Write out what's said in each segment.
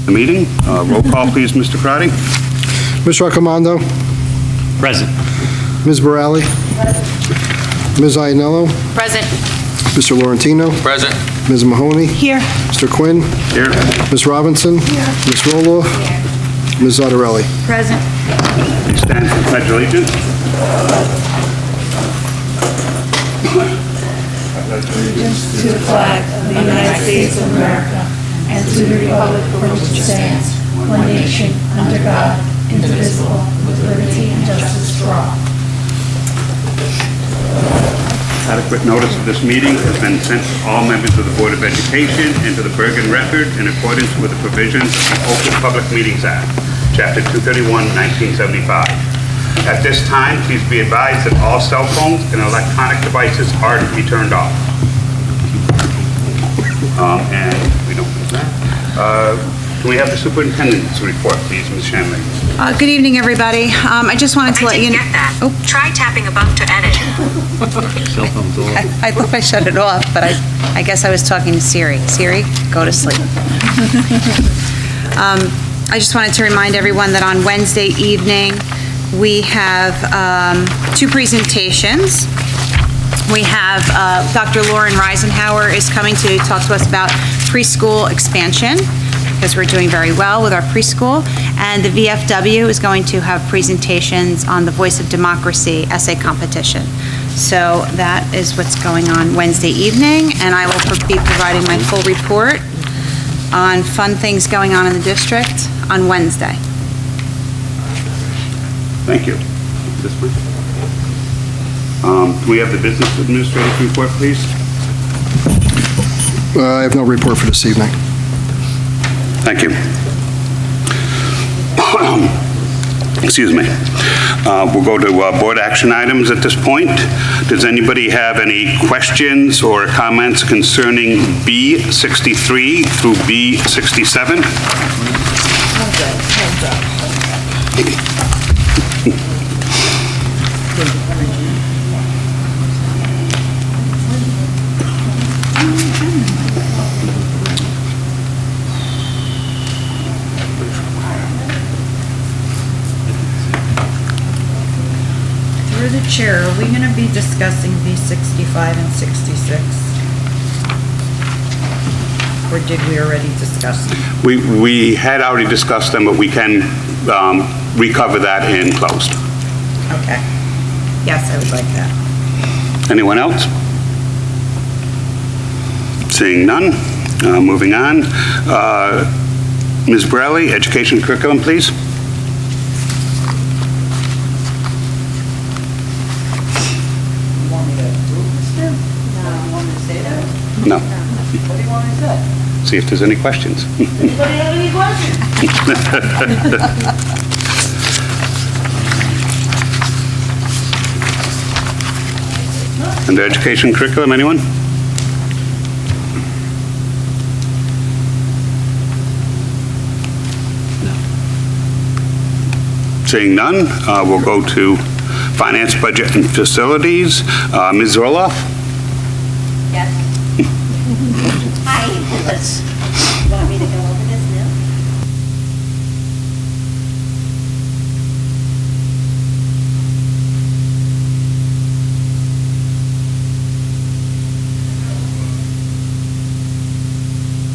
the meeting. Roll call, please, Mr. Crotty. Mr. Raccomando, Present. Ms. Borelli, Ms. Ianello, Present. Mr. Laurentino, Present. Ms. Mahoney, Here. Mr. Quinn, Here. Ms. Robinson, Ms. Roloff, Ms. Zottarelli. Present. Please stand for the Pledge of Allegiance. To the flag of the United States of America and to the republic for which it stands, one nation, under God, indivisible, with liberty and justice for all. Adequate notice of this meeting has been sent to all members of the Board of Education and to the Bergen Record in accordance with the provisions of the Open Public Meetings Act, Chapter 231, 1975. At this time, please be advised that all cell phones and electronic devices are to be turned off. And we don't do that. Can we have the superintendent's report, please, Ms. Shanley? Good evening, everybody. I just wanted to let you know. Get that. Oh, Try tapping above to edit. Cell phone's off. I thought I shut it off, but I guess I was talking to Siri. Siri, go to sleep. I just wanted to remind everyone that on Wednesday evening, we have two presentations. We have Dr. Lauren Reisenhauer is coming to talk to us about preschool expansion, because we're doing very well with our preschool. And the VFW is going to have presentations on the Voice of Democracy essay competition. So that is what's going on Wednesday evening, and I will be providing my full report on fun things going on in the district on Wednesday. Thank you. This one. Can we have the business administrative report, please? I have no report for this evening. Thank you. Excuse me. We'll go to board action items at this point. Does anybody have any questions or comments concerning B63 through B67? Through the chair, are we going to be discussing V65 and 66? Or did we already discuss them? We had already discussed them, but we can recover that in closed. Okay. Yes, I would like that. Anyone else? Seeing none, moving on. Ms. Borelli, education curriculum, please. You want me to approve this then? No, you want me to say that? No. What do you want me to say? See if there's any questions. Anybody have any questions? Under education curriculum, anyone? Seeing none, we'll go to finance, budget, and facilities. Ms. Roloff? Yes. Hi. You want me to go over this now?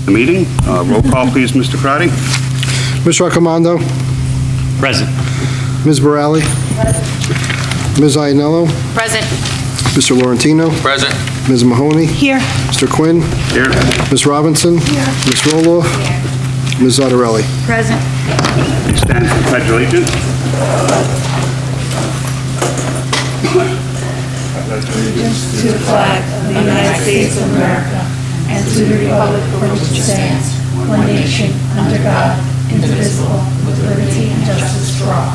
The meeting. Roll call, please, Mr. Crotty. Mr. Raccomando, Present. Ms. Borelli, Ms. Ianello, Present. Mr. Laurentino, Present. Ms. Mahoney, Here. Mr. Quinn, Here. Ms. Robinson, Ms. Roloff, Ms. Zottarelli. Present. Please stand for the Pledge of Allegiance. To the flag of the United States of America and to the republic for which it stands, one nation, under God, indivisible, with liberty and justice for all.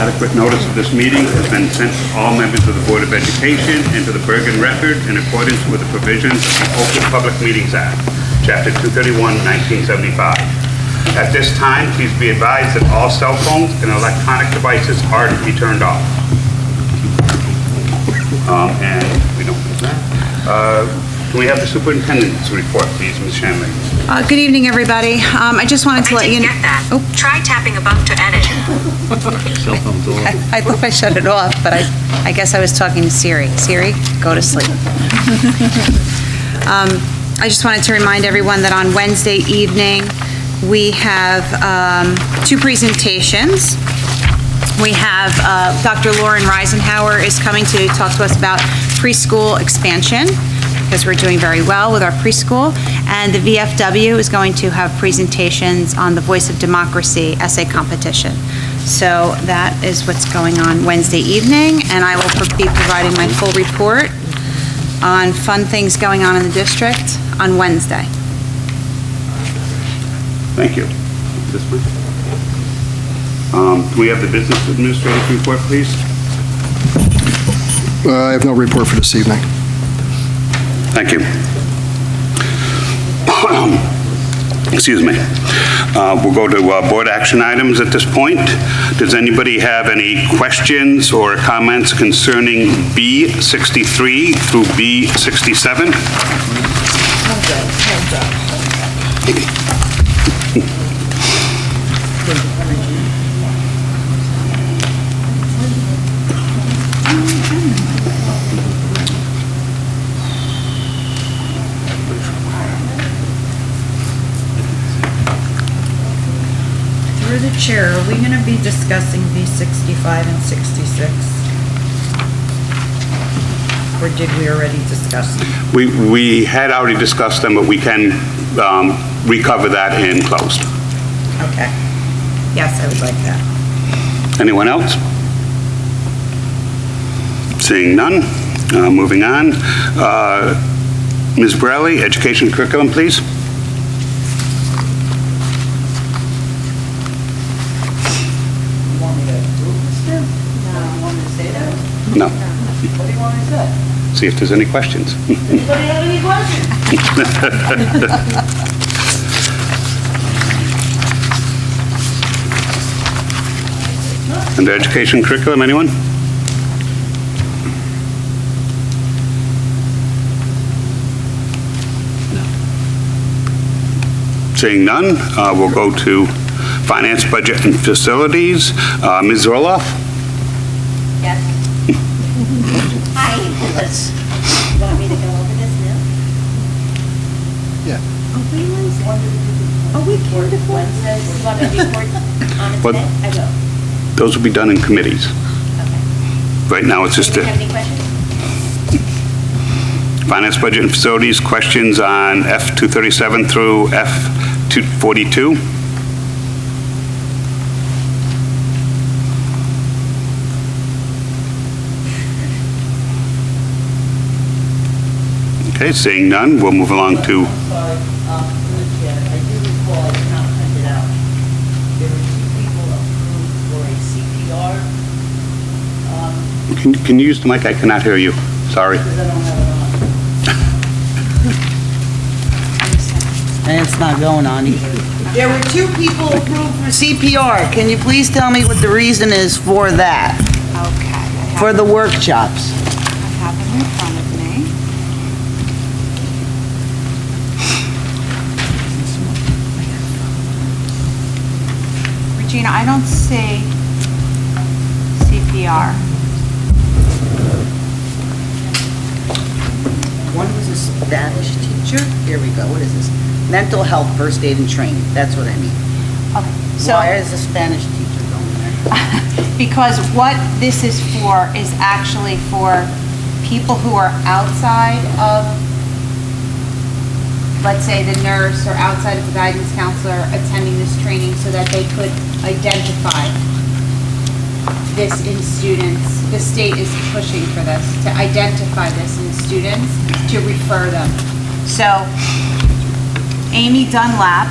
Adequate notice of this meeting has been sent to all members of the Board of Education and to the Bergen Record in accordance with the provisions of the Open Public Meetings Act, Chapter 231, 1975. At this time, please be advised that all cell phones and electronic devices are to be turned off. And we don't do that. Can we have the superintendent's report, please, Ms. Shanley? Good evening, everybody. I just wanted to let you know. I didn't get that. Oh, Try tapping above to edit. Cell phone's off. I thought I shut it off, but I guess I was talking to Siri. Siri, go to sleep. I just wanted to remind everyone that on Wednesday evening, we have 2 presentations. We have Dr. Lauren Reisenhauer is coming to talk to us about preschool expansion, because we're doing very well with our preschool. And the VFW is going to have presentations on the Voice of Democracy essay competition. So that is what's going on Wednesday evening, and I will be providing my full report on fun things going on in the district on Wednesday. Thank you. This one. Can we have the business administrator's report, please? I have no report for this evening. Thank you. Excuse me. We'll go to board action items at this point. Does anybody have any questions or comments concerning B63 through B67? Through the chair, are we going to be discussing V65 and 66? Or did we already discuss them? We had already discussed them, but we can recover that in closed. Okay. Yes, I would like that. Anyone else? Seeing none, moving on. Ms. Bradley, education curriculum, please. You want me to approve this, Jim? No. You want me to say that? No. What do you want me to say? See if there's any questions. Anybody have any questions? Under education curriculum, anyone? Seeing none, we'll go to finance, budget, and facilities. Ms. Roloff? Yes. Hi, let's, you want me to go over this now? Yeah. Oh, we can do Wednesday. You want me to report on it What? today? I will. Those will be done in committees. Okay. Right now, it's just Do you have a any questions? finance, budget, and facilities, questions on F237 through F242. Okay, seeing none, we'll move along to, I'm sorry, through the chair, I do recall, I did not print it out. There were 2 people approved for a CPR, can you use the mic? I cannot hear you. Sorry. because I don't have it on. And it's not going on either. There were 2 people approved for CPR. Can you please tell me what the reason is for that, Okay. for the workshops? I have them in front of me. Regina, I don't see CPR. One was a Spanish teacher. Here we go. What is this? Mental health first aid and training. That's what I mean. Okay, so. Why is a Spanish teacher going there? Because what this is for is actually for people who are outside of, let's say, the nurse or outside of the guidance counselor attending this training so that they could identify this in students. The state is pushing for this, to identify this in students, to refer them. So Amy Dunlap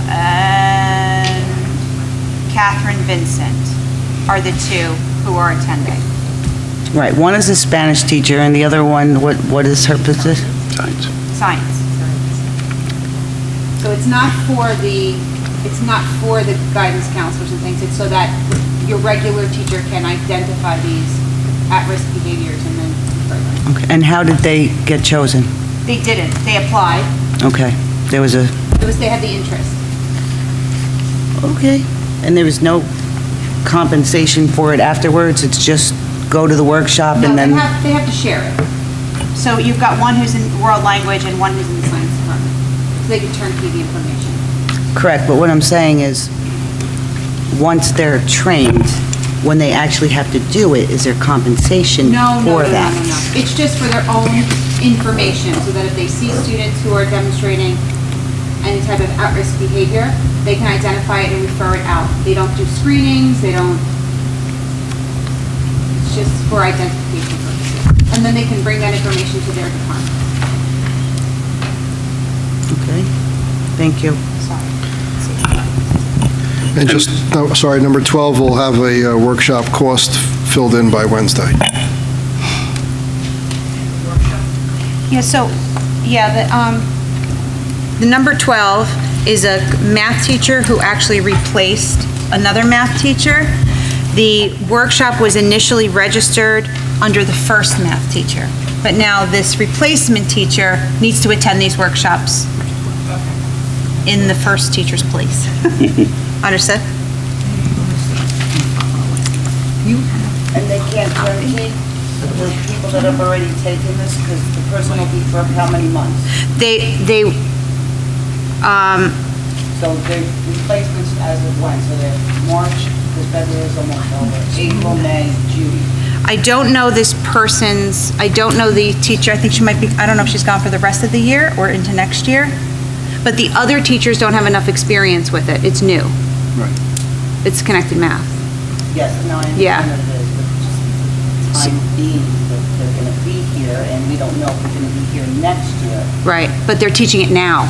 and Catherine Vincent are the 2 who are attending. Right. One is a Spanish teacher, and the other one, what is her position? Science. Science. So it's not for the guidance counselors and things, it's so that your regular teacher can identify these at-risk behaviors and then refer them. Okay, and how did they get chosen? They didn't. They applied. Okay, there was a, They had the interest. okay, and there was no compensation for it afterwards? It's just go to the workshop No, and then? they have to share it. So you've got one who's in world language and one who's in the science department. So they can turnkey the information. Correct, but what I'm saying is, once they're trained, when they actually have to do it, is there compensation for that? No. It's just for their own information, so that if they see students who are demonstrating any type of at-risk behavior, they can identify it and refer it out. They don't do screenings, it's just for identification purposes. And then they can bring that information to their department. Okay, thank you. Sorry. And just, no, sorry, number 12 will have a workshop cost filled in by Wednesday. The number 12 is a math teacher who actually replaced another math teacher. The workshop was initially registered under the first math teacher, but now this replacement teacher needs to attend these workshops in the first teacher's place. Understood? And they can't turnkey the people that have already taken this, because the person will be for how many months? So the replacements as of when? So they're March, because February is almost over, April, May, June. I don't know the teacher, I think she might be, I don't know if she's gone for the rest of the year or into next year, but the other teachers don't have enough experience with it. It's new. Right. It's connected math. Yes, no, I Yeah. understand what it is, but just time being that they're going to be here, and we don't know if they're going to be here next year. Right, but they're teaching it now.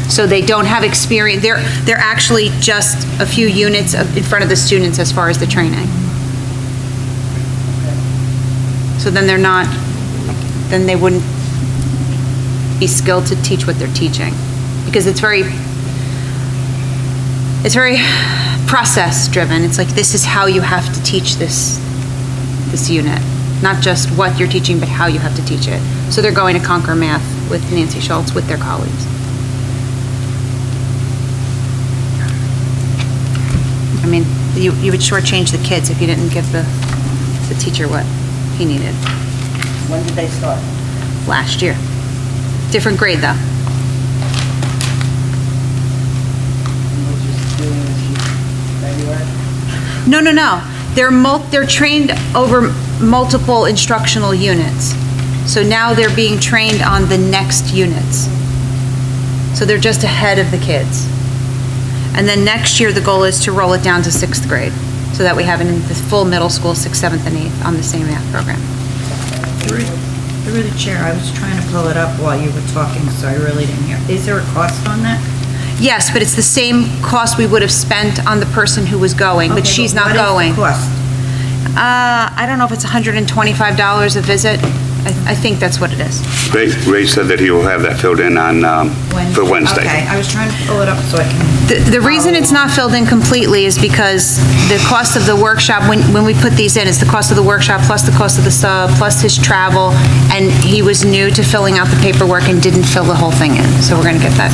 So they don't have experience, they're actually just a few units in front of the students as far as the training. So then then they wouldn't be skilled to teach what they're teaching. Because it's very process-driven. It's like, this is how you have to teach this unit. Not just what you're teaching, but how you have to teach it. So they're going to Conquer Math with Nancy Schultz, with their colleagues. I mean, you would shortchange the kids if you didn't give the teacher what he needed. When did they start? Last year. Different grade, though. And we're just doing this February? No. They're trained over multiple instructional units. So now they're being trained on the next units. So they're just ahead of the kids. And then next year, the goal is to roll it down to 6th grade, so that we have it in the full middle school, 6th, 7th, and 8th on the same math program. Through the chair, I was trying to pull it up while you were talking, so I really didn't hear. Is there a cost on that? Yes, but it's the same cost we would have spent on the person who was going, but Okay, she's not what is the going. cost? I don't know if it's $125 a visit. I think that's what it is. Ray said that he will have that filled in for Wednesday. Okay, I was trying to pull it up so I can. The reason it's not filled in completely is because the cost of the workshop, when we put these in, it's the cost of the workshop plus the cost of the sub, plus his travel, and he was new to filling out the paperwork and didn't fill the whole thing in. So we're going to get that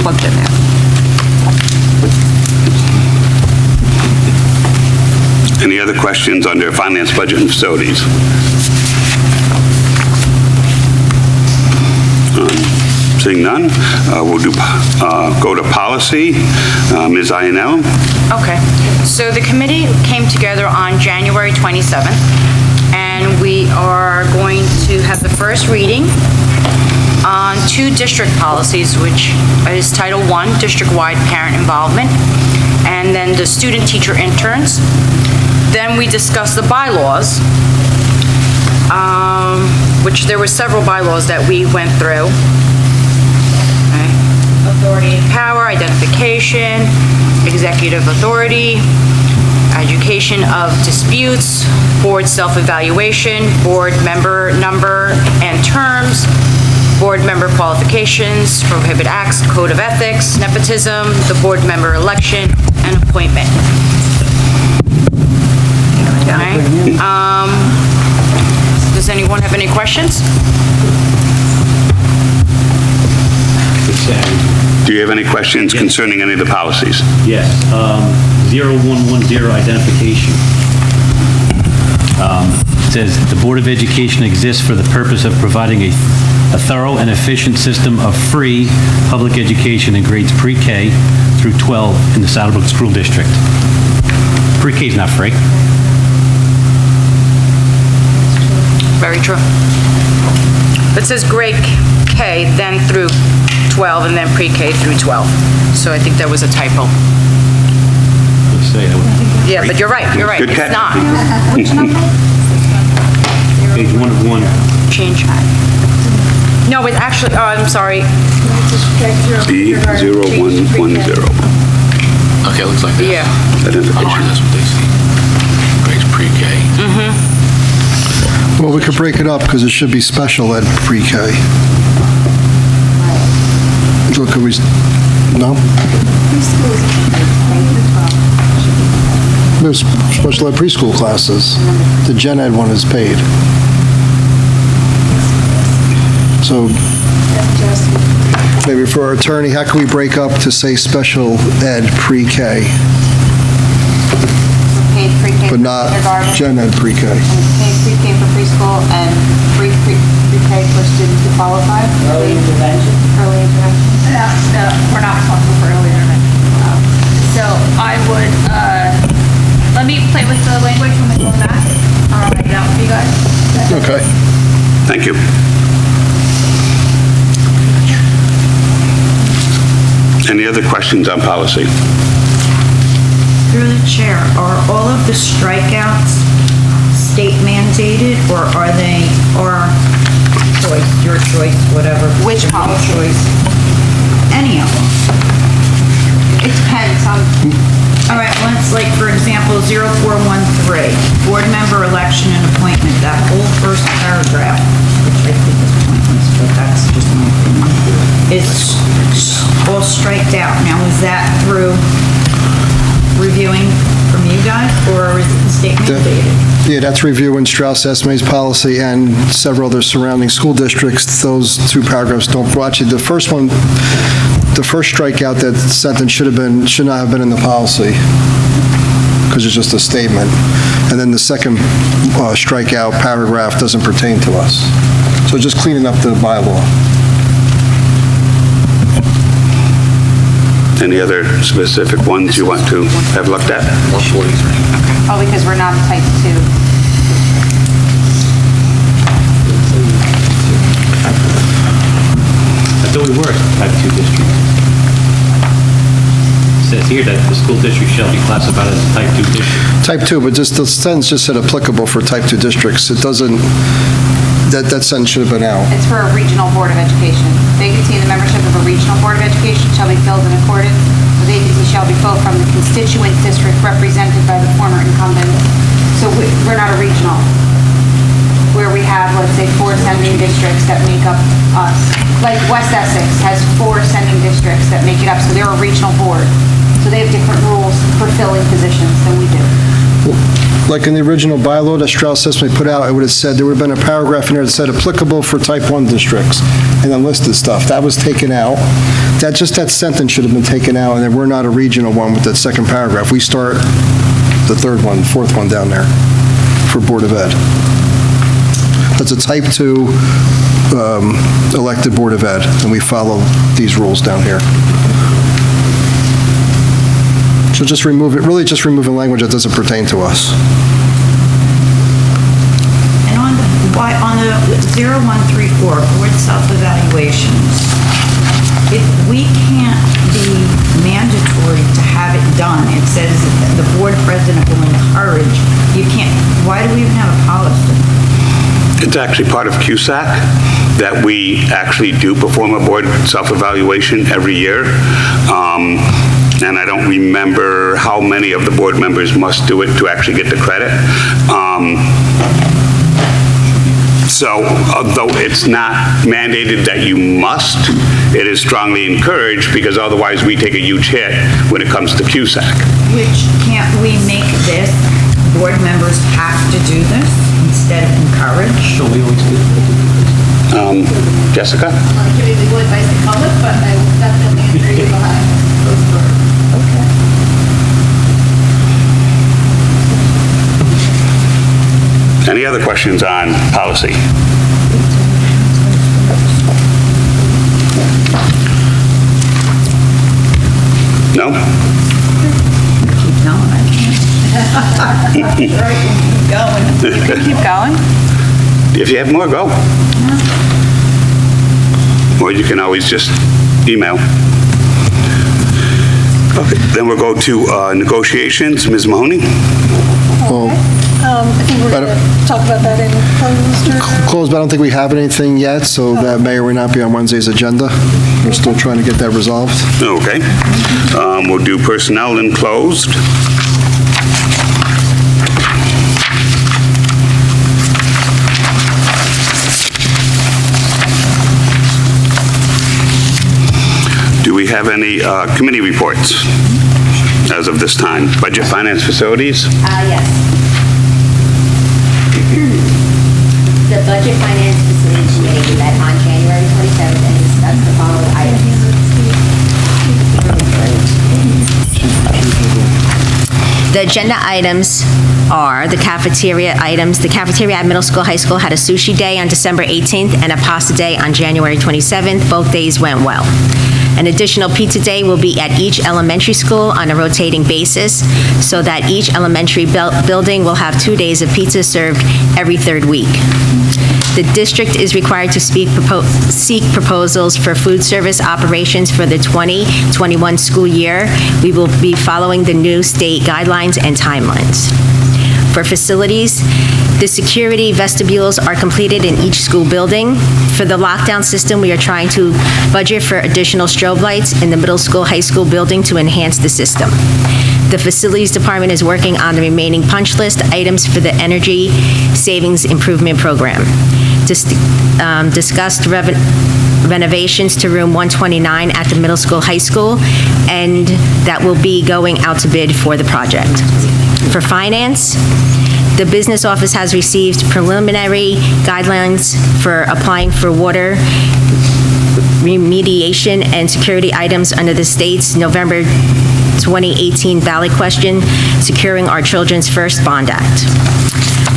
plugged in there. Any other questions under finance, budget, and facilities? Seeing none, we'll go to policy. Ms. Ionel? Okay, so the committee came together on January 27th, and we are going to have the first reading on 2 district policies, which is Title I, district-wide parent involvement, and then the student-teacher interns. Then we discussed the bylaws, which there were several bylaws that we went through. Authority and power, identification, executive authority, education of disputes, board self-evaluation, board member number and terms, board member qualifications, prohibit acts, code of ethics, nepotism, the board member election, and appointment. Okay. Does anyone have any questions? Do you have any questions concerning any of the policies? Yes, 0110 identification. It says, "The Board of Education exists for the purpose of providing a thorough and efficient system of free public education in grades pre-K through 12 in the Saddlebrook School District." Pre-K is not free. Very true. It says grade K, then through 12, and then pre-K through 12. So I think that was a typo. Let's say that would- Yeah, but you're right, Good it's catch. not. Page 1 of 1. Change. No, it actually, oh, I'm sorry. B0110, Okay, it looks like this. Yeah. Oh, identification. that's what they see. Grades pre-K. Well, we could break it up because it should be special ed pre-K. So could we, no? There's special ed preschool classes. The gen ed one is paid. So maybe for our attorney, how can we break up to say special ed pre-K, Paid pre-K but for not kindergarten, gen ed pre-K? and paid pre-K for preschool, and pre-K for students who qualify? Early intervention. Early intervention. No, we're not responsible for early intervention. So I would, let me play with the language when we go back. I'll write it out for you guys. Okay. Thank you. Any other questions on policy? Through the chair, are all of the strikeouts state mandated, or are they, or choice, your choice, whatever? Which your policy? choice? Any of them. It depends on, All right, well, it's like, for example, 0413, board member election and appointment, that whole first paragraph, which I think is pointless, but that's just my opinion, is all striked out. Now, is that through reviewing from you guys, or is it the state mandated? Yeah, that's reviewing Strauss Esme's policy and several other surrounding school districts. Those two paragraphs don't, well, actually, the first one, the first strikeout, that sentence should not have been in the policy, because it's just a statement. And then the second strikeout paragraph doesn't pertain to us. So just cleaning up the bylaw. Any other specific ones you want to have looked at? 143. oh, because we're not type 2. I thought we were a type 2 district. It says here that the school district shall be classified as a type 2 district. Type 2, but just, the sentence just said applicable for type 2 districts. It doesn't, that sentence should have been out. It's for a regional board of education. Vacancy in the membership of a regional board of education shall be filled in accordance. The vacancy shall be filled from the constituent district represented by the former incumbent. So we're not a regional, where we have, let's say, 4 sending districts that make up us. Like West Essex has 4 sending districts that make it up, so they're a regional board. So they have different rules for filling positions than we do. Like in the original bylaw that Strauss Esme put out, it would have said, there would have been a paragraph in there that said applicable for type 1 districts, and then listed stuff. That was taken out. That sentence should have been taken out, and then we're not a regional one with that second paragraph. We start the third one, fourth one down there for Board of Ed. That's a type 2 elected Board of Ed, and we follow these rules down here. So just remove it, really just removing language that doesn't pertain to us. And on the 0134, board self-evaluations, if we can't be mandatory to have it done, it says that the board president will encourage, you can't, why do we even have a policy? It's actually part of CUSAC that we actually do perform a board self-evaluation every year. And I don't remember how many of the board members must do it to actually get the credit. So although it's not mandated that you must, it is strongly encouraged, because otherwise we take a huge hit when it comes to CUSAC. Which, can't we make this board members have to do this instead of encourage? So we always do. Jessica? I'm not giving legal advice to public, but I will definitely agree behind those words. Any other questions on policy? No? Keep telling I can't. Right, keep going. Keep going. If you have more, go. Or you can always just email. Okay, then we'll go to negotiations. Ms. Mahoney? I think we're going to talk about that in closed or... Closed, but I don't think we have anything yet, so that may or may not be on Wednesday's agenda. We're still trying to get that resolved. Okay. We'll do personnel in closed. Do we have any committee reports as of this time? Budget, finance, facilities? Yes. The Budget Finance Facility Committee met on January 27th and discussed the following items. The agenda items are the cafeteria items. The cafeteria at middle school, high school had a sushi day on December 18th and a pasta day on January 27th. Both days went well. An additional pizza day will be at each elementary school on a rotating basis, so that each elementary building will have 2 days of pizza served every third week. The district is required to seek proposals for food service operations for the 2021 school year. We will be following the new state guidelines and timelines. For facilities, the security vestibules are completed in each school building. For the lockdown system, we are trying to budget for additional strobe lights in the middle school, high school building to enhance the system. The facilities department is working on the remaining punch list items for the energy savings improvement program. Discussed renovations to room 129 at the middle school, high school, and that will be going out to bid for the project. For finance, the business office has received preliminary guidelines for applying for water remediation and security items under the state's November 2018 ballot question, Securing Our Children's First Bond Act.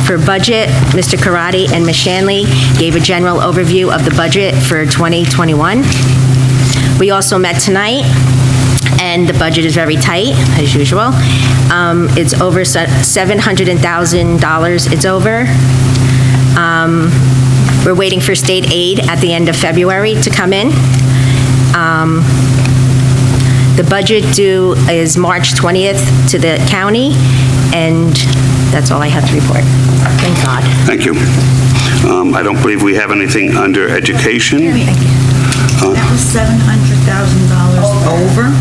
For budget, Mr. Karate and Ms. Shanley gave a general overview of the budget for 2021. We also met tonight, and the budget is very tight, as usual. It's over $700,000, it's over. We're waiting for state aid at the end of February to come in. The budget due is March 20th to the county, and that's all I have to report. Thank God. Thank you. I don't believe we have anything under education. That was $700,000 over?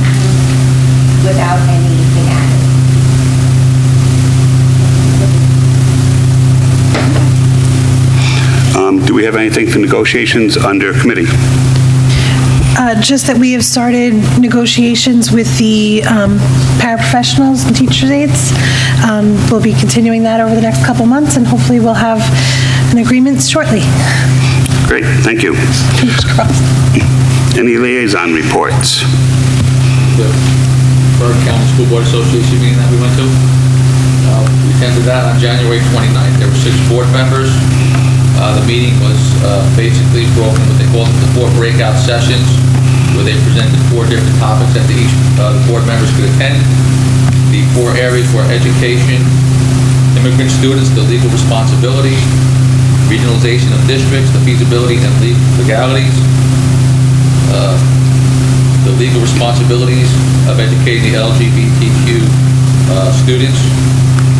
Without anything added. Do we have anything for negotiations under committee? Just that we have started negotiations with the paraprofessionals and teachers' aides. We'll be continuing that over the next couple months, and hopefully we'll have an agreement shortly. Great, thank you. Fingers crossed. Any liaison reports? The Berg County School Board Association meeting that we went to. We attended that on January 29th. There were 6 board members. The meeting was basically broken, what they called the 4 breakout sessions, where they presented 4 different topics that each the board members could attend. The 4 areas were education, immigrant students, the legal responsibility, regionalization of districts, the feasibility and legalities, the legal responsibilities of educating the LGBTQ students,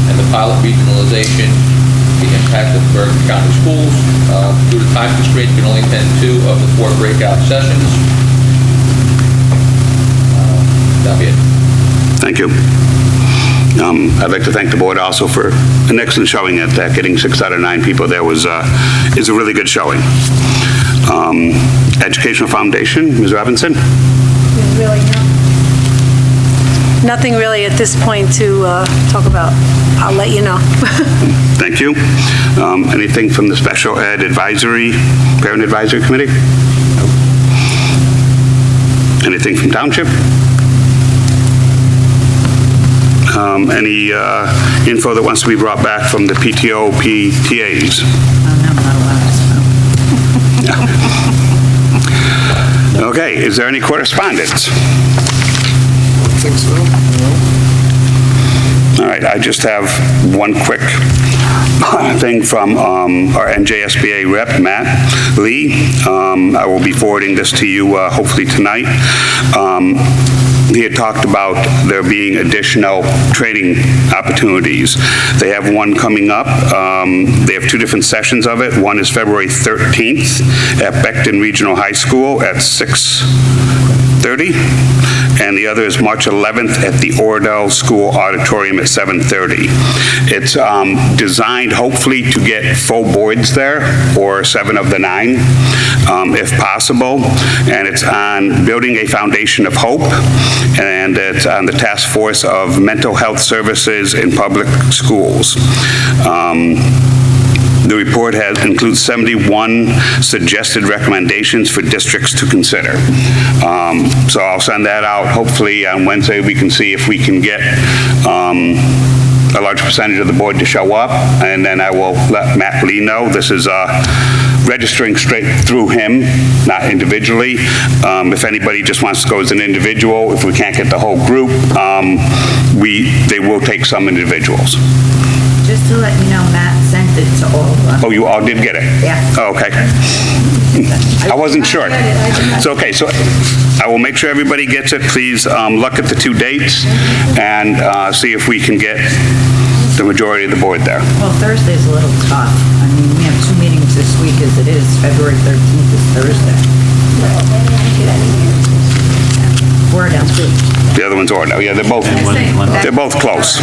and the pilot regionalization, the impact of Bergen County schools. Due to time constraints, you can only attend 2 of the 4 breakout sessions. That'll be it. Thank you. I'd like to thank the board also for an excellent showing at that. Getting 6 out of 9 people there is a really good showing. Educational Foundation, Ms. Robinson? nothing really at this point to talk about. I'll let you know. Thank you. Anything from the Special Ed Advisory, Parent Advisory Committee? Anything from Township? Any info that wants to be brought back from the PTO, PTAs? Okay, is there any correspondence? I think so. All right, I just have one quick thing from our NJSBA rep, Matt Lee. I will be forwarding this to you hopefully tonight. He had talked about there being additional training opportunities. They have one coming up. They have two different sessions of it. One is February 13th at Beckton Regional High School at 6:30, and the other is March 11th at the Oradell School Auditorium at 7:30. It's designed hopefully to get full boards there, or 7 of the 9, if possible, and it's on building a foundation of hope, and it's on the task force of mental health services in public schools. The report includes 71 suggested recommendations for districts to consider. So I'll send that out. Hopefully on Wednesday we can see if we can get a large percentage of the board to show up, and then I will let Matt Lee know. This is registering straight through him, not individually. If anybody just wants to go as an individual, if we can't get the whole group, they will take some individuals. Just to let you know, Matt sent it to all of us. Oh, you all did get it? Yeah. Oh, okay. I wasn't sure. It's okay, so I will make sure everybody gets it. Please look at the 2 dates and see if we can get the majority of the board there. Well, Thursday's a little tough. I mean, we have 2 meetings this week as it is. February 13th is Thursday. Oradell's good. The other one's Oradell. Yeah, they're both close.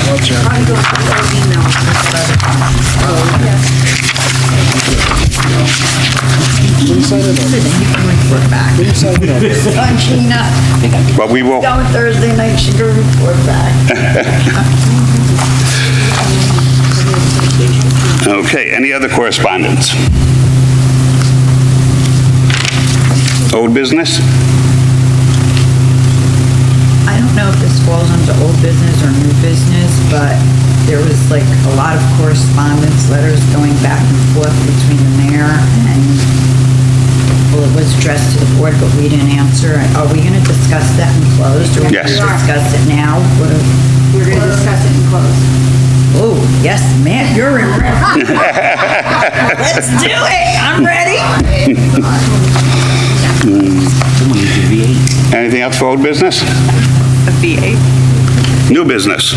But we will. Going Thursday night, she can report back. Okay, any other correspondence? Old business? I don't know if this falls under old business or new business, but there was like a lot of correspondence, letters going back and forth between the mayor and, well, it was addressed to the board, but we didn't answer. Are we gonna discuss that in closed, or are we Yes. gonna discuss it now? We're going to discuss it in closed. Oh, yes, man, you're in. Let's do it, I'm ready. Anything else for old business? A V8. New business.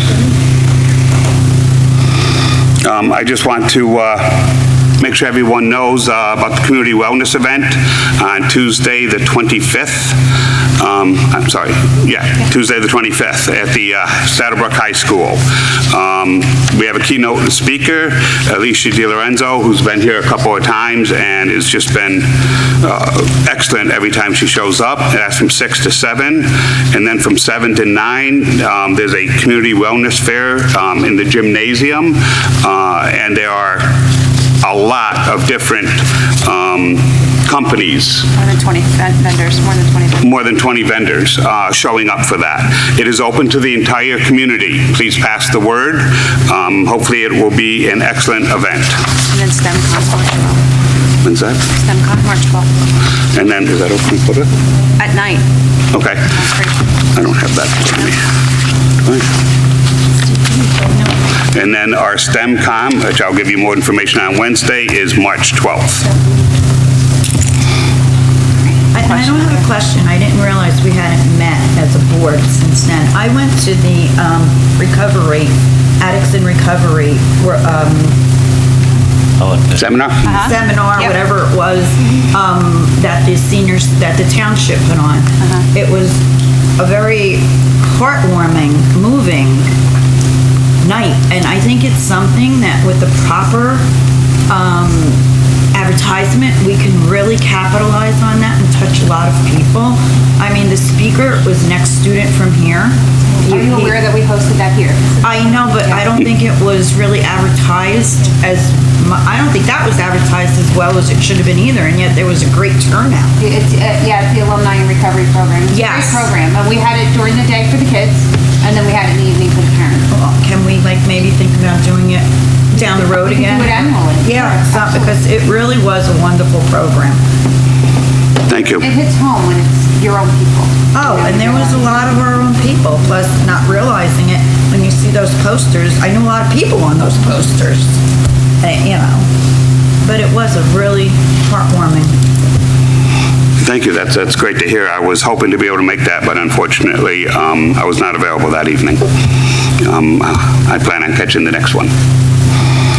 I just want to make sure everyone knows about the community wellness event on Tuesday, the 25th. Tuesday the 25th at the Saddlebrook High School. We have a keynote speaker, Alicia DiLorenzo, who's been here a couple of times and has just been excellent every time she shows up. That's from 6 to 7. And then from 7 to 9, there's a community wellness fair in the gymnasium. And there are a lot of different companies. More than 20 vendors, More than 20 vendors showing up for that. It is open to the entire community. Please pass the word. Hopefully it will be an excellent event. And then STEMCon March 12th. When's that? STEMCon March 12th. And then, is that open for the? At night. Okay. I don't have that for me. And then our STEMCon, which I'll give you more information on Wednesday, is March 12th. I don't have a question. I didn't realize we hadn't met as a board since then. I went to the Addicts in Recovery, Seminar? seminar, Yep. whatever it was, that the seniors, that the township put on. It was a very heartwarming, moving night, and I think it's something that with the proper advertisement, we can really capitalize on that and touch a lot of people. I mean, the speaker was next student from here. Are you aware that we hosted that here? I know, but I don't think it was really advertised I don't think that was advertised as well as it should have been either, and yet there was a great turnout. It's the Alumni and Recovery Program. It's a great Yes. program. We had it during the day for the kids, and then we had it in the evening for the parents. Well, can we maybe think about doing it down the road We can again? do it annually. Yeah, Sure, because it really was a wonderful program. Thank you. It hits home when it's your own people. Oh, and there was a lot of our own people, plus not realizing it, when you see those posters, I knew a lot of people on those posters, but it was a really heartwarming. Thank you. That's great to hear. I was hoping to be able to make that, but unfortunately, I was not available that evening. I plan on catching the next one.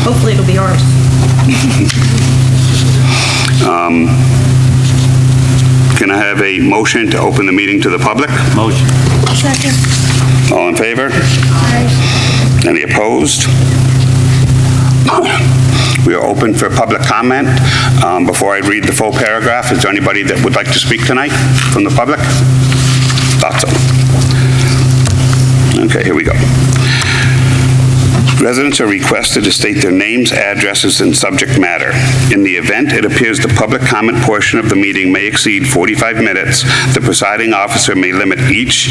Hopefully it'll be ours. Can I have a motion to open the meeting to the public? Motion. Second. All in favor? Any opposed? We are open for public comment. Before I read the full paragraph, is there anybody that would like to speak tonight from the public? Thought so. Okay, here we go. Residents are requested to state their names, addresses, and subject matter. In the event it appears the public comment portion of the meeting may exceed 45 minutes, the presiding officer may limit each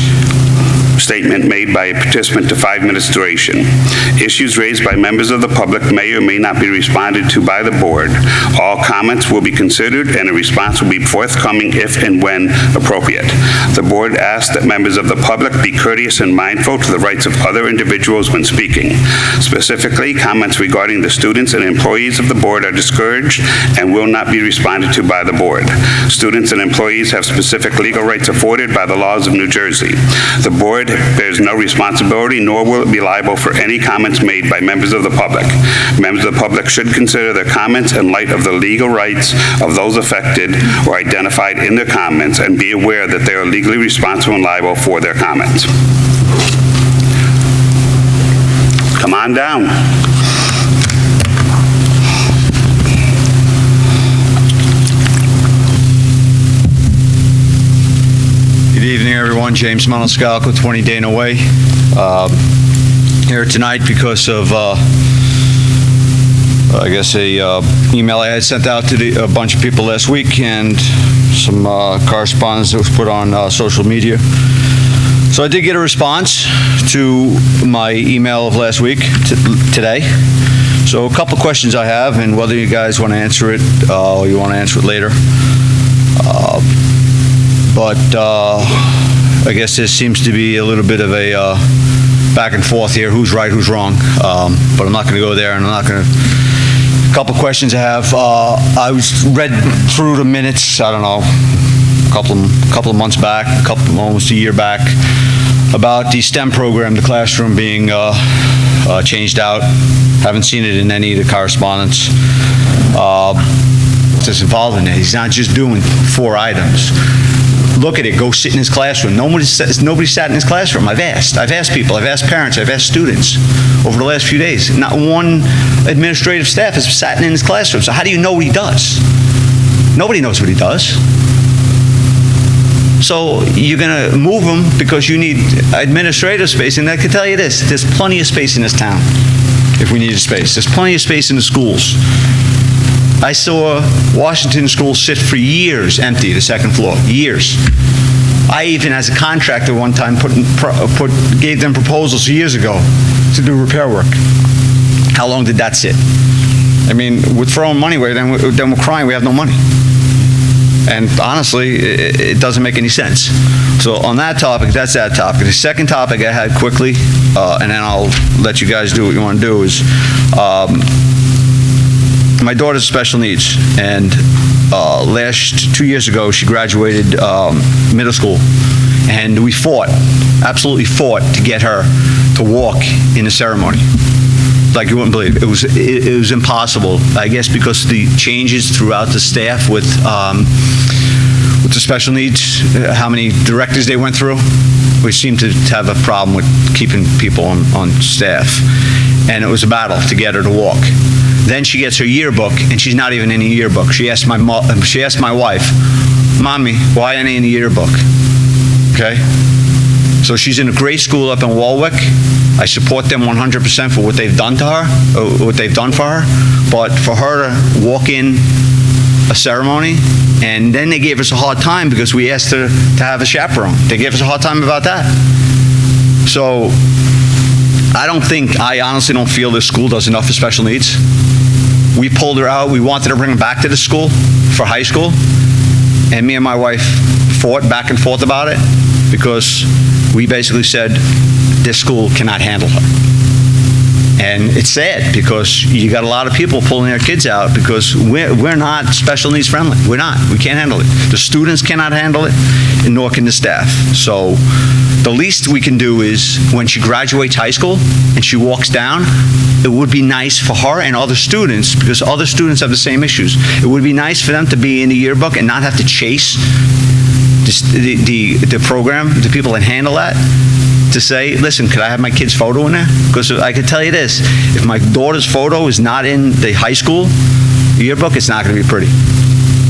statement made by a participant to 5 minutes duration. Issues raised by members of the public may or may not be responded to by the board. All comments will be considered and a response will be forthcoming if and when appropriate. The board asks that members of the public be courteous and mindful to the rights of other individuals when speaking. Specifically, comments regarding the students and employees of the board are discouraged and will not be responded to by the board. Students and employees have specific legal rights afforded by the laws of New Jersey. The board bears no responsibility, nor will it be liable for any comments made by members of the public. Members of the public should consider their comments in light of the legal rights of those affected or identified in their comments and be aware that they are legally responsible and liable for their comments. Come on down. Good evening, everyone. James Maniscalco, 20 Dana Way. Here tonight because of, I guess, a email I had sent out to a bunch of people last week and some correspondence that was put on social media. So I did get a response to my email of last week today. So a couple questions I have, and whether you guys want to answer it or you want to answer it later. But I guess there seems to be a little bit of a back and forth here, who's right, who's wrong. But I'm not going to go there, and I'm not going to. A couple questions I have. I read through the minutes, I don't know, a couple of months back, almost a year back, about the STEM program, the classroom being changed out. Haven't seen it in any of the correspondence. That's involved in it. He's not just doing 4 items. Look at it, go sit in his classroom. Nobody sat in his classroom. I've asked people, I've asked parents, I've asked students over the last few days. Not one administrative staff has sat in his classroom. So how do you know what he does? Nobody knows what he does. So you're going to move him because you need administrative space, and I can tell you this, there's plenty of space in this town if we needed space. There's plenty of space in the schools. I saw Washington School sit for years empty, the second floor, years. I even, as a contractor one time, gave them proposals years ago to do repair work. How long did that sit? I mean, we're throwing money away, then we're crying we have no money. And honestly, it doesn't make any sense. So on that topic, that's that topic. The second topic I had quickly, and then I'll let you guys do what you want to do, is my daughter's special needs, and 2 years ago, she graduated middle school, and we absolutely fought to get her to walk in the ceremony. Like you wouldn't believe. It was impossible, I guess, because of the changes throughout the staff with the special needs, how many directors they went through. We seemed to have a problem with keeping people on staff, and it was a battle to get her to walk. Then she gets her yearbook, and she's not even in the yearbook. She asked my wife, "Mommy, why ain't I in the yearbook?" Okay? So she's in a great school up in Warwick. I support them 100% for what they've done to her, or what they've done for her. But for her to walk in a ceremony, and then they gave us a hard time because we asked her to have a chaperone. They gave us a hard time about that. So I honestly don't feel this school does enough for special needs. We pulled her out. We wanted to bring her back to the school for high school. And me and my wife fought back and forth about it because we basically said, this school cannot handle her. And it's sad because you got a lot of people pulling their kids out because we're not special needs friendly. We're not. We can't handle it. The students cannot handle it, and nor can the staff. So the least we can do is when she graduates high school and she walks down, it would be nice for her and other students, because other students have the same issues. It would be nice for them to be in the yearbook and not have to chase the program, the people that handle that, to say, listen, could I have my kid's photo in there? Because I can tell you this, if my daughter's photo is not in the high school yearbook, it's not going to be pretty.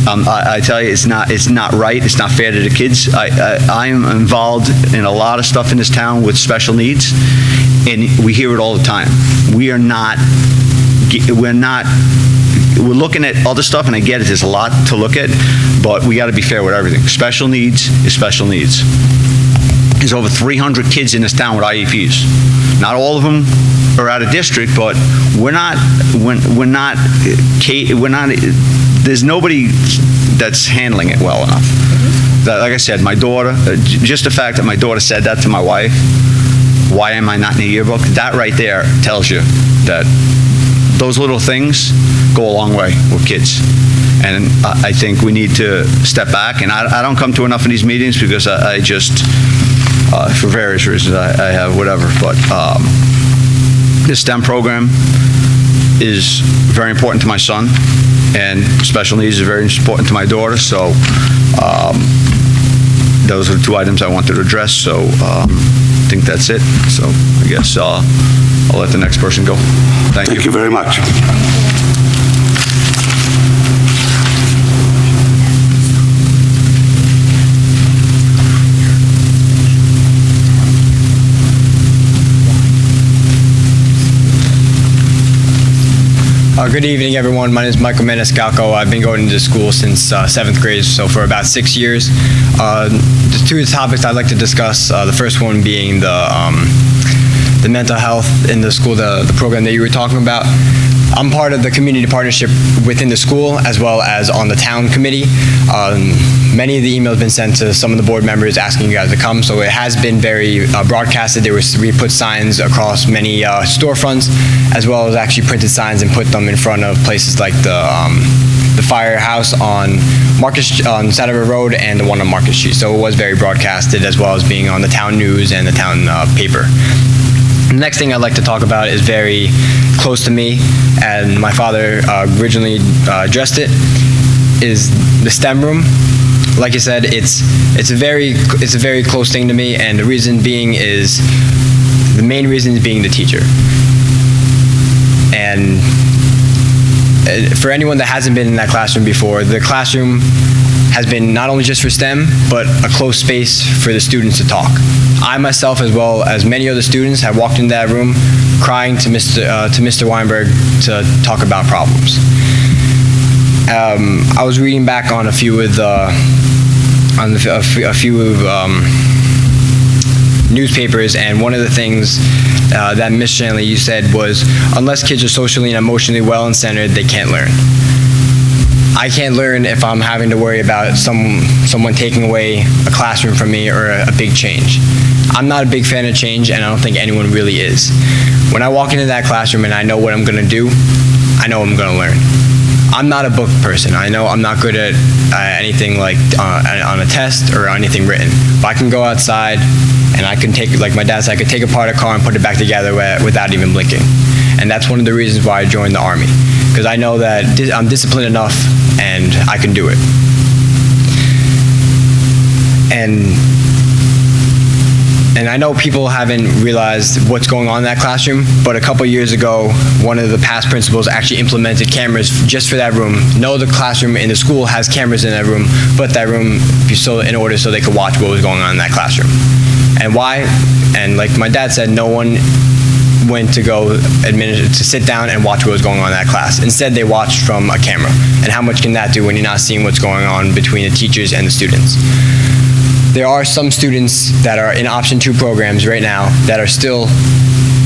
I tell you, it's not right. It's not fair to the kids. I am involved in a lot of stuff in this town with special needs, and we hear it all the time. We're looking at other stuff, and I get it, there's a lot to look at, but we got to be fair with everything. Special needs is special needs. There's over 300 kids in this town with IEPs. Not all of them are out of district, but there's nobody that's handling it well enough. Like I said, my daughter, just the fact that my daughter said that to my wife, why am I not in the yearbook? That right there tells you that those little things go a long way with kids. And I think we need to step back. And I don't come to enough of these meetings because I just, for various reasons, I have whatever. But this STEM program is very important to my son, and special needs is very important to my daughter. So those are the two items I wanted to address. So I think that's it. So I guess I'll let the next person go. Thank you. Thank you very much. Good evening, everyone. My name is Michael Maniscalco. I've been going to school since 7th grade, so for about 6 years. The two topics I'd like to discuss, the first one being the mental health in the school, the program that you were talking about. I'm part of the community partnership within the school as well as on the town committee. Many of the emails have been sent to some of the board members asking you guys to come, so it has been very broadcasted. We put signs across many storefronts, as well as actually printed signs and put them in front of places like the firehouse on on Saturday Road and the one on Market Street. So it was very broadcasted, as well as being on the town news and the town paper. The next thing I'd like to talk about is very close to me, and my father originally addressed it, is the STEM room. Like you said, it's a very close thing to me, and the main reason is being the teacher. And for anyone that hasn't been in that classroom before, the classroom has been not only just for STEM, but a close space for the students to talk. I myself, as well as many other students, have walked into that room crying to Mr. Weinberg to talk about problems. I was reading back on a few of newspapers, and one of the things that Ms. Shanley, you said was, unless kids are socially and emotionally well and centered, they can't learn. I can't learn if I'm having to worry about someone taking away a classroom from me or a big change. I'm not a big fan of change, and I don't think anyone really is. When I walk into that classroom and I know what I'm going to do, I know I'm going to learn. I'm not a book person. I know I'm not good at anything like on a test or anything written. But I can go outside and I can take, like my dad said, I could take apart a car and put it back together without even blinking. And that's one of the reasons why I joined the Army. Because I know that I'm disciplined enough and I can do it. And And I know people haven't realized what's going on in that classroom, but a couple years ago, one of the past principals actually implemented cameras just for that room. No other classroom in the school has cameras in that room, but that room, in order so they could watch what was going on in that classroom. And why? And like my dad said, no one went to go to sit down and watch what was going on in that class. Instead, they watched from a camera. And how much can that do when you're not seeing what's going on between the teachers and the students? There are some students that are in option 2 programs right now that are still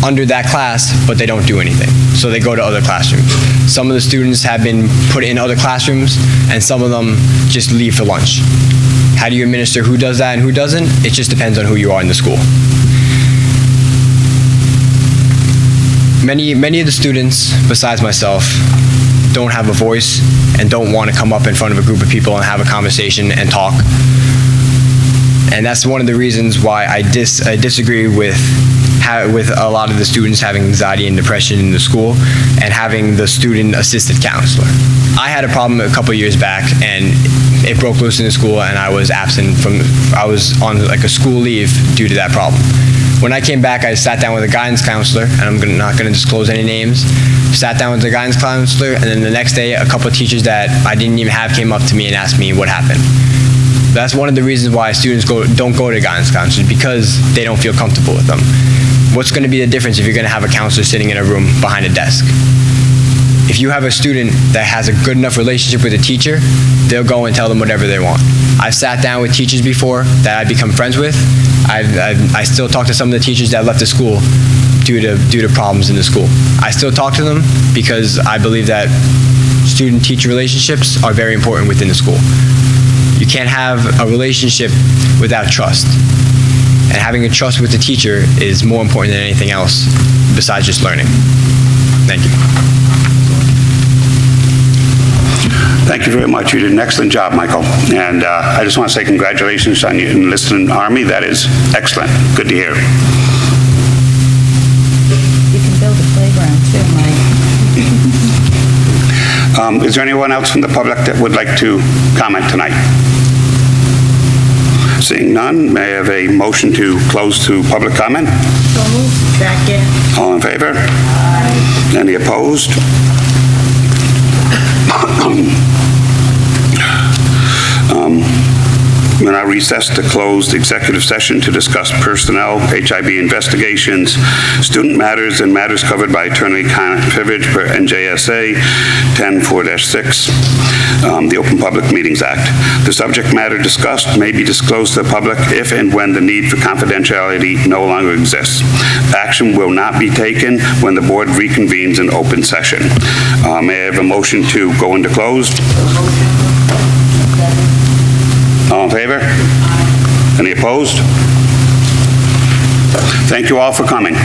under that class, but they don't do anything. So they go to other classrooms. Some of the students have been put in other classrooms, and some of them just leave for lunch. How do you administer who does that and who doesn't? It just depends on who you are in the school. Many of the students, besides myself, don't have a voice and don't want to come up in front of a group of people and have a conversation and talk. And that's one of the reasons why I disagree with a lot of the students having anxiety and depression in the school and having the student assisted counselor. I had a problem a couple years back, and it broke loose in the school, and I was on like a school leave due to that problem. When I came back, I sat down with a guidance counselor, and I'm not going to disclose any names. Sat down with the guidance counselor, and then the next day, a couple of teachers that I didn't even have came up to me and asked me what happened. That's one of the reasons why students don't go to guidance counselors, because they don't feel comfortable with them. What's going to be the difference if you're going to have a counselor sitting in a room behind a desk? If you have a student that has a good enough relationship with a teacher, they'll go and tell them whatever they want. I've sat down with teachers before that I've become friends with. I still talk to some of the teachers that left the school due to problems in the school. I still talk to them because I believe that student-teacher relationships are very important within the school. You can't have a relationship without trust. And having a trust with the teacher is more important than anything else besides just learning. Thank you. Thank you very much. You did an excellent job, Michael. And I just want to say congratulations on you enlisting in the Army. That is excellent. Good to hear. You can build a playground too, Mike. Is there anyone else from the public that would like to comment tonight? Seeing none, may I have a motion to close to public comment? So moved. Second. All in favor? Aye. Any opposed? We're now recessed to closed executive session to discuss personnel, HIB investigations, student matters, and matters covered by attorney-client privilege per NJSA 10-4-6, the Open Public Meetings Act. The subject matter discussed may be disclosed to the public if and when the need for confidentiality no longer exists. Action will not be taken when the board reconvenes in open session. May I have a motion to go into closed? All in favor? Aye. Any opposed? Thank you all for coming.